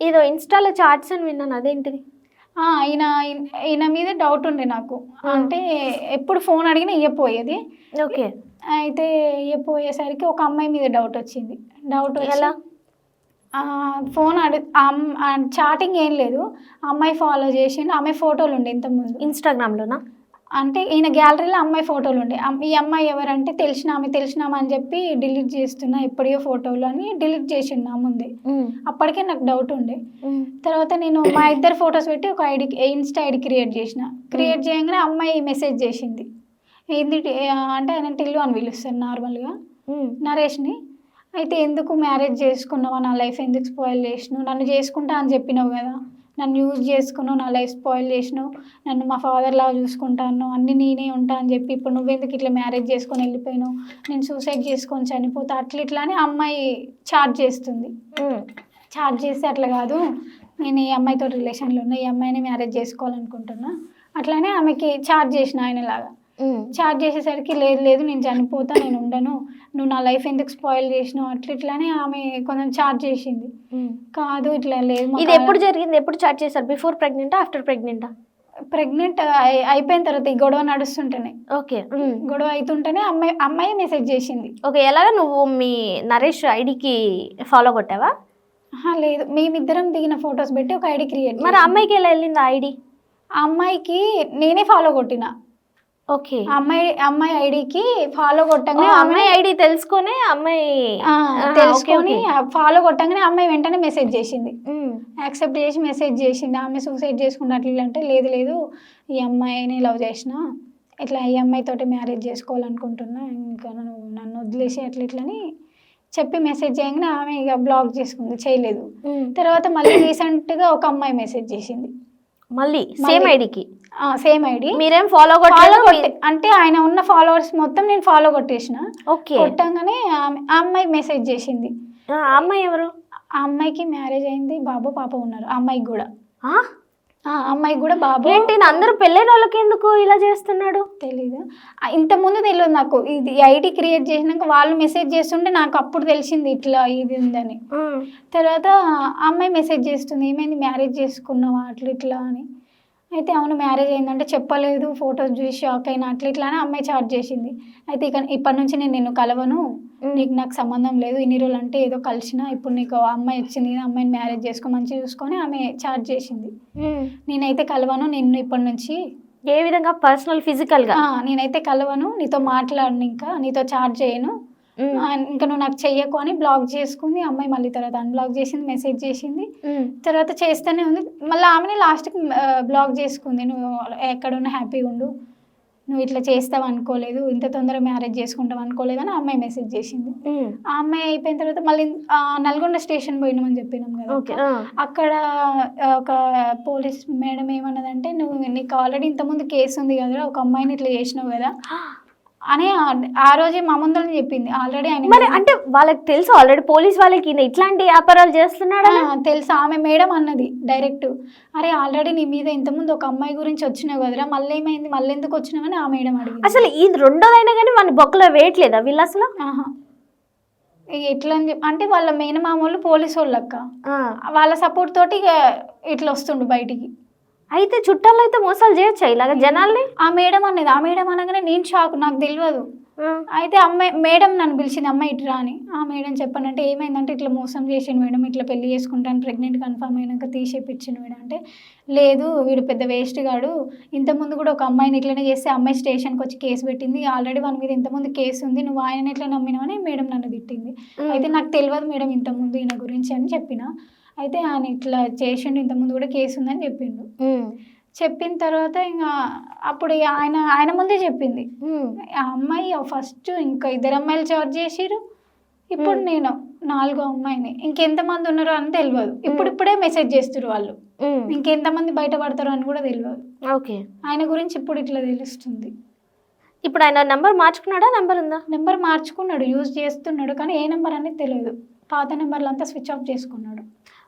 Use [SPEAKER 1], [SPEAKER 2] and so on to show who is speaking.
[SPEAKER 1] ఏదో ఇన్‌స్టా‌లో చాట్స్ అని విన్నాను అదేంటిది?
[SPEAKER 2] ఈయన ఈయన మీద డౌట్ ఉండే నాకు. అంటే ఎప్పుడు ఫోన్ అడిగినా ఇయ్యపోయేది.
[SPEAKER 1] ఓకే.
[SPEAKER 2] అయితే ఇయ్యపోయేసరికి ఒక అమ్మాయి మీద డౌట్ వచ్చింది. డౌట్ వచ్చి
[SPEAKER 1] ఎలా?
[SPEAKER 2] ఫోన్ చాటింగ్ ఏం లేదు. ఆ అమ్మాయి ఫాలో చేసిండు. ఆమె ఫోటోలు ఉండే ఇంతకుముందు.
[SPEAKER 1] ఇన్‌స్టాగ్రామ్‌లోనా?
[SPEAKER 2] అంటే ఈయన గ్యాలరీలో అమ్మాయి ఫోటోలు ఉండే. ఈ అమ్మాయి ఎవరంటే తెలిసినామె అని చెప్పి డిలీట్ చేస్తున్నా ఎప్పుడో ఫోటోలు అని డిలీట్ చేసిండు నా ముందే. అప్పటికే నాకు డౌట్ ఉండే. తర్వాత నేను మా ఇద్దరు ఫొటోస్ పెట్టి ఒక ఇన్‌స్టా ఐడి క్రియేట్ చేసిన. క్రియేట్ చేయంగానే అమ్మాయి మెసేజ్ చేసింది. ఏంది అంటే ఆయన టిల్లు అని పిలుస్తాను నార్మల్‌గా. నరేష్‌ని. అయితే ఎందుకు మ్యారేజ్ చేసుకున్నావా, నా లైఫ్ ఎందుకు స్పాయిల్ చేసినావు, నన్ను చేసుకుంటా అని చెప్పినావు కదా, నన్ను యూజ్ చేసుకున్నావు, నా లైఫ్ స్పాయిల్ చేసినావు, నన్ను మా ఫాదర్ లాగా చూసుకుంటాను, అన్నీ నేనే ఉంటా అని చెప్పి ఇప్పుడు నువ్వెందుకు ఇట్లా మ్యారేజ్ చేసుకొని వెళ్ళిపోయినావు, నేను సూసైడ్ చేసుకొని చనిపోతా అట్లా ఇట్లా అని అమ్మాయి చాట్ చేస్తుంది. చాట్ చేస్తే అట్లా కాదు, నేను ఈ అమ్మాయితో రిలేషన్లో ఉన్నా, ఈ అమ్మాయిని మ్యారేజ్ చేసుకోవాలనుకుంటున్నా, అట్లానే ఆమెకి చాట్ చేసిన ఆయనలాగా. చాట్ చేసేసరికి లేదు నేను చనిపోతా, నేను ఉండను, నువ్వు నా లైఫ్ ఎందుకు స్పాయిల్ చేసినావు అట్లా ఇట్లానే ఆమె కొంచెం చాట్ చేసింది. కాదు ఇట్లా లేదు.
[SPEAKER 1] ఇది ఎప్పుడు జరిగింది? ఎప్పుడు చాట్ చేశారు? బిఫోర్ ప్రెగ్నెంటా, ఆఫ్టర్ ప్రెగ్నెంటా?
[SPEAKER 2] ప్రెగ్నెంట్ అయిపోయిన తర్వాత ఈ గొడవ నడుస్తుంటేనే.
[SPEAKER 1] ఓకే.
[SPEAKER 2] గొడవ అవుతుంటేనే అమ్మాయి మెసేజ్ చేసింది.
[SPEAKER 1] ఓకే. ఎలాగా నువ్వు మీ నరేష్ ఐడికి ఫాలో కొట్టావా?
[SPEAKER 2] లేదు, మేమిద్దరం దిగిన ఫొటోస్ పెట్టి ఒక ఐడి క్రియేట్.
[SPEAKER 1] మరి అమ్మాయికి ఎలా వెళ్ళింది ఆ ఐడి?
[SPEAKER 2] ఆ అమ్మాయికి నేనే ఫాలో కొట్టిన.
[SPEAKER 1] ఓకే.
[SPEAKER 2] అమ్మాయి ఐడికి ఫాలో కొట్టంగానే
[SPEAKER 1] అమ్మాయి ఐడి తెలుసుకొని
[SPEAKER 2] ఫాలో కొట్టంగానే అమ్మాయి వెంటనే మెసేజ్ చేసింది. యాక్సెప్ట్ చేసి మెసేజ్ చేసింది. ఆమె సూసైడ్ చేసుకుంటే అట్లా అంటే లేదు ఈ అమ్మాయిని లవ్ చేసిన, ఇట్లా ఈ అమ్మాయితోటి మ్యారేజ్ చేసుకోవాలనుకుంటున్నా, ఇంకా నన్ను వదిలేసి అట్లా ఇట్లని చెప్పి మెసేజ్ చేయగానే ఆమె ఇక బ్లాక్ చేసుకుంది, చేయలేదు. తర్వాత మళ్ళీ రీసెంట్గా ఒక అమ్మాయి మెసేజ్ చేసింది.
[SPEAKER 1] మళ్ళీ సేమ్ ఐడికి?
[SPEAKER 2] Same ID.
[SPEAKER 1] మీరేం ఫాలో కొట్టలేదు?
[SPEAKER 2] అంటే ఆయన ఉన్న ఫాలోవర్స్ మొత్తం నేను ఫాలో కొట్టేసిన.
[SPEAKER 1] ఓకే.
[SPEAKER 2] కొట్టంగానే ఆ అమ్మాయి మెసేజ్ చేసింది.
[SPEAKER 1] ఆ అమ్మాయి ఎవరు?
[SPEAKER 2] ఆ అమ్మాయికి మ్యారేజ్ అయింది, బాబు పాప ఉన్నారు. ఆ అమ్మాయికి కూడా అమ్మాయికి కూడా బాబు.
[SPEAKER 1] ఏంటి అందరూ పెళ్ళైన వాళ్ళకి ఎందుకు ఇలా చేస్తున్నాడు?
[SPEAKER 2] తెలీదు, ఇంతకుముందు తెలియదు నాకు. ఇది ఐడి క్రియేట్ చేసినాక వాళ్ళు మెసేజ్ చేస్తుంటే నాకు అప్పుడు తెలిసింది ఇట్లా ఇది ఉందని. తర్వాత అమ్మాయి మెసేజ్ చేస్తుంది, ఏమైంది మ్యారేజ్ చేసుకున్నావా అట్లా ఇట్లా అని. అయితే అవును మ్యారేజ్ అయిందంటే చెప్పలేదు, ఫొటోస్ చూసి షాక్ అయినా అట్లా ఇట్లా అని అమ్మాయి చాట్ చేసింది. అయితే ఇప్పటి నుంచి నేను నిన్ను కలవను, నాకు సంబంధం లేదు, ఇన్ని రోజులు అంటే ఏదో కలిసిన, ఇప్పుడు నీకు అమ్మాయి వచ్చింది, అమ్మాయిని మ్యారేజ్ చేసుకో మంచిగా చూసుకొని ఆమె చాట్ చేసింది. నేనైతే కలవను నిన్ను ఇప్పటి నుంచి.
[SPEAKER 1] ఏ విధంగా? పర్సనల్ ఫిజికల్గా? నేనైతే
[SPEAKER 2] కలవను, నీతో మాట్లాడను, ఇంకా నీతో చాట్ చేయను, ఇంకా నువ్వు నాకు చెయ్యకు అని బ్లాక్ చేసుకుంది. అమ్మాయి మళ్ళీ తర్వాత అన్బ్లాక్ చేసింది, మెసేజ్ చేసింది. తర్వాత చేస్తూనే ఉంది. మళ్ళీ ఆమెని లాస్ట్కి బ్లాక్ చేసుకుంది. నువ్వు ఎక్కడున్నా హ్యాపీగా ఉండు, నువ్వు ఇట్లా చేస్తావు అనుకోలేదు, ఇంత తొందరగా మ్యారేజ్ చేసుకుంటావు అనుకోలేదు అని అమ్మాయి మెసేజ్ చేసింది. ఆ అమ్మాయి అయిపోయిన తర్వాత మళ్ళీ నల్గొండ స్టేషన్ పోయినామని చెప్పినాం కదా, అక్కడ ఒక పోలీస్ మేడం ఏమన్నదంటే, నీకు ఆల్రెడీ ఇంతకుముందు కేసు ఉంది కదా, ఒక అమ్మాయిని ఇట్లా చేసినావు కదా అని ఆ రోజే మా ముందరని చెప్పింది. ఆల్రెడీ ఆయన
[SPEAKER 1] మరి అంటే వాళ్ళకి తెలుసు ఆల్రెడీ పోలీస్ వాళ్ళకి ఇట్లాంటి వ్యాపారాలు చేస్తున్నాడు
[SPEAKER 2] తెలుసు. ఆమె మేడం అన్నది డైరెక్ట్, అరే ఆల్రెడీ నీ మీద ఇంతకుముందు ఒక అమ్మాయి గురించి వచ్చినావు కదరా, మళ్ళీ ఏమైంది, మళ్ళీ ఎందుకు వచ్చినావని ఆ మేడం అడిగింది.
[SPEAKER 1] అసలు ఇది రెండోదైనా కానీ మన బొక్కలో వేయట్లేదా వీళ్ళు అసలు?
[SPEAKER 2] ఎట్లా అని చెప్పి అంటే వాళ్ళ మేనమామూలు పోలీసు వాళ్ళు అక్క, వాళ్ళ సపోర్ట్ తోటి ఇక ఇట్లా వస్తుండు బయటికి.
[SPEAKER 1] అయితే చుట్టాలు అయితే మోసాలు చేయొచ్చా ఇలాగ జనాల్ని?
[SPEAKER 2] ఆ మేడం అన్నది. ఆ మేడం అనగానే నేను షాక్, నాకు తెలియదు. అయితే అమ్మాయి మేడం నన్ను పిలిచింది, అమ్మాయి ఇట్రా అని. ఆ మేడం చెప్పానంటే ఏమైందంటే ఇట్లా మోసం చేసిండు మేడం, ఇట్లా పెళ్లి చేసుకుంటాను ప్రెగ్నెంట్ కన్ఫర్మ్ అయినాక తీసేపిచ్చిండు మేడం అంటే, లేదు వీడు పెద్ద వేస్ట్ గాడు, ఇంతకుముందు కూడా ఒక అమ్మాయిని ఇట్లనే చేస్తే అమ్మాయి స్టేషన్కి వచ్చి కేసు పెట్టింది, ఆల్రెడీ వాని మీద ఇంతకుముందు కేసు ఉంది, నువ్వు ఆయన ఎట్లా నమ్మినావని మేడం నన్ను తిట్టింది. అయితే నాకు తెలియదు మేడం ఇంతకుముందు ఈయన గురించి అని చెప్పిన. అయితే ఆయన ఇట్లా చేసిండు, ఇంతకుముందు కూడా కేసు ఉందని చెప్పిండు. చెప్పిన తర్వాత ఇంకా అప్పుడు ఆయన ముందే చెప్పింది. ఆ అమ్మాయి ఫస్ట్ ఇంకా 2 అమ్మాయిలు చార్జ్ చేసిరు, ఇప్పుడు నేను 4వ అమ్మాయిని. ఇంకెంతమంది ఉన్నారో అని తెలియదు. ఇప్పుడే మెసేజ్ చేస్తారు వాళ్ళు, ఇంకెంతమంది బయటపడతారో అని కూడా తెలియదు.
[SPEAKER 1] ఓకే.
[SPEAKER 2] ఆయన గురించి ఇప్పుడు ఇట్లా తెలుస్తుంది.
[SPEAKER 1] ఇప్పుడు ఆయన నెంబర్ మార్చుకున్నాడా? నెంబర్ ఉందా?
[SPEAKER 2] నెంబర్ మార్చుకున్నాడు, యూజ్ చేస్తున్నాడు, కానీ ఏ నెంబర్ అనేది తెలియదు. పాత నెంబర్లు అంతా స్విచ్ ఆఫ్ చేసుకున్నాడు.